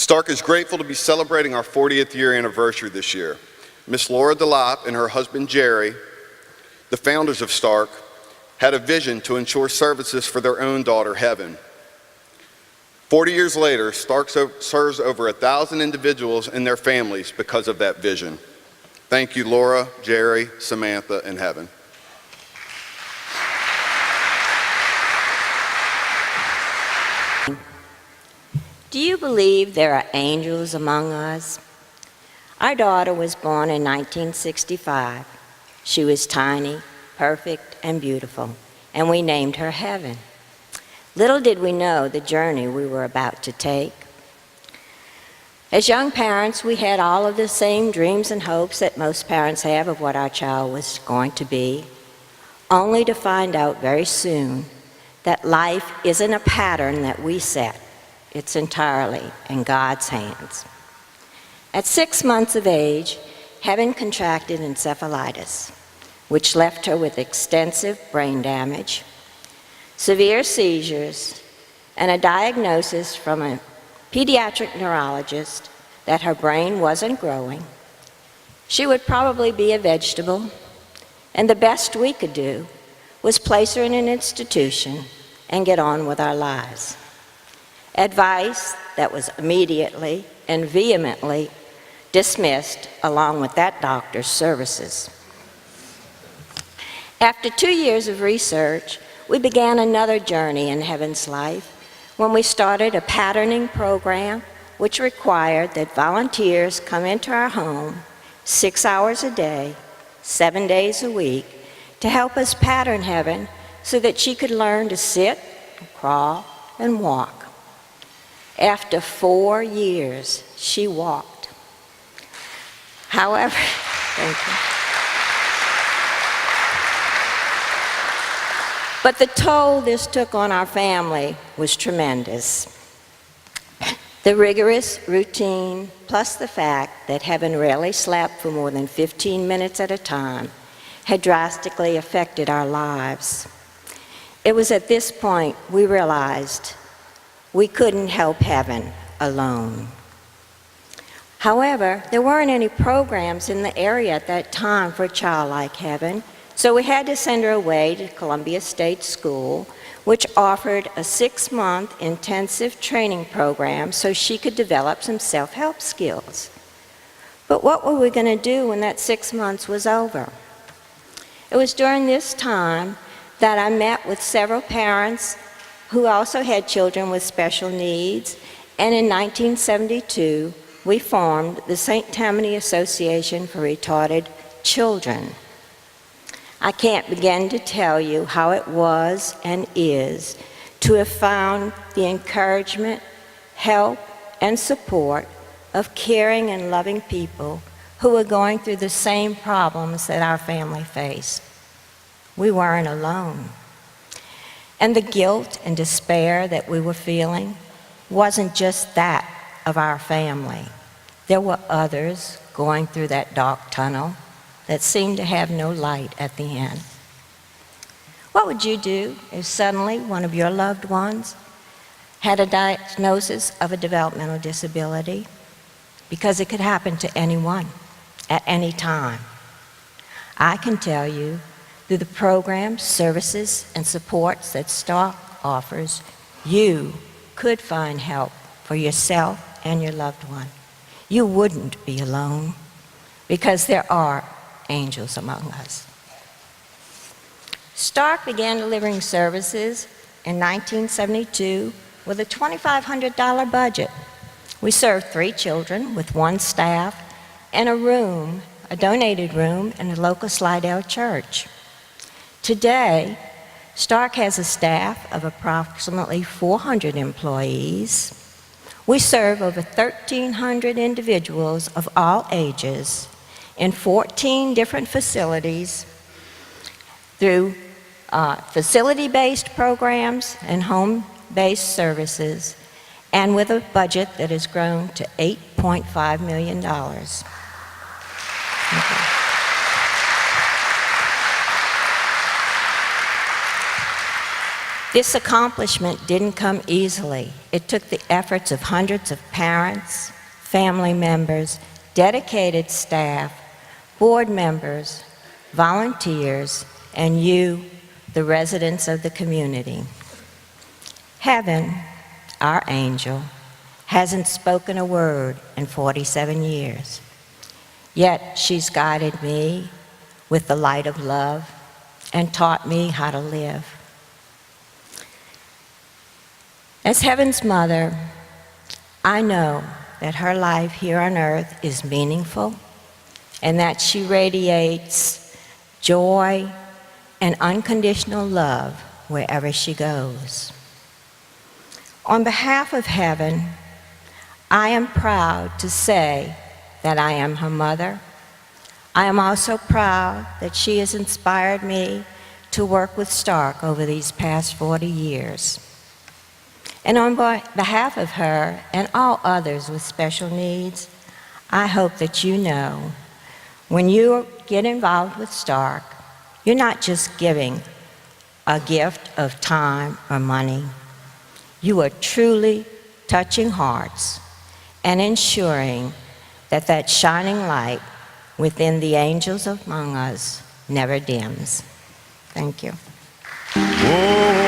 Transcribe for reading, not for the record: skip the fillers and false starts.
STARC is grateful to be celebrating our 40th year anniversary this year. Miss Laura DeLopp and her husband Jerry, the founders of STARC, had a vision to ensure services for their own daughter, Heaven. 40 years later, STARC serves over 1,000 individuals and their families because of that vision. Thank you, Laura, Jerry, Samantha, and Heaven. Do you believe there are angels among us? Our daughter was born in 1965. She was tiny, perfect, and beautiful, and we named her Heaven. Little did we know the journey we were about to take. As young parents, we had all of the same dreams and hopes that most parents have of what our child was going to be, only to find out very soon that life isn't a pattern that we set. It's entirely in God's hands. At 6 months of age, Heaven contracted encephalitis, which left her with extensive brain damage, severe seizures, and a diagnosis from a pediatric neurologist that her brain wasn't growing. She would probably be a vegetable, and the best we could do was place her in an institution and get on with our lives. Advice that was immediately and vehemently dismissed along with that doctor's services. After 2 years of research, we began another journey in Heaven's life when we started a patterning program which required that volunteers come into our home 6 hours a day, 7 days a week, to help us pattern Heaven so that she could learn to sit, crawl, and walk. After 4 years, she walked. However, thank you. But the toll this took on our family was tremendous. The rigorous routine, plus the fact that Heaven rarely slept for more than 15 minutes at a time, had drastically affected our lives. It was at this point we realized we couldn't help Heaven alone. However, there weren't any programs in the area at that time for a child like Heaven, so we had to send her away to Columbia State School, which offered a 6-month intensive training program so she could develop some self-help skills. But what were we going to do when that 6 months was over? It was during this time that I met with several parents who also had children with special needs, and in 1972, we formed the St. Tammany Association for Retarded Children. I can't begin to tell you how it was and is to have found the encouragement, help, and support of caring and loving people who were going through the same problems that our family faced. We weren't alone. And the guilt and despair that we were feeling wasn't just that of our family. There were others going through that dark tunnel that seemed to have no light at the end. What would you do if suddenly one of your loved ones had a diagnosis of a developmental disability? Because it could happen to anyone at any time. I can tell you, through the programs, services, and supports that STARC offers, you could find help for yourself and your loved one. You wouldn't be alone, because there are angels among us. STARC began delivering services in 1972 with a $2,500 budget. We served 3 children with 1 staff and a room, a donated room in a local Slidell church. Today, STARC has a staff of approximately 400 employees. We serve over 1,300 individuals of all ages in 14 different facilities through facility-based programs and home-based services, and with a budget that has grown to $8.5 million. This accomplishment didn't come easily. It took the efforts of hundreds of parents, family members, dedicated staff, board members, volunteers, and you, the residents of the community. Heaven, our angel, hasn't spoken a word in 47 years. Yet she's guided me with the light of love and taught me how to live. As Heaven's mother, I know that her life here on earth is meaningful and that she radiates joy and unconditional love wherever she goes. On behalf of Heaven, I am proud to say that I am her mother. I am also proud that she has inspired me to work with STARC over these past 40 years. And on behalf of her and all others with special needs, I hope that you know, when you get involved with STARC, you're not just giving a gift of time or money. You are truly touching hearts and ensuring that that shining light within the angels among us never dims. Thank you. Oh.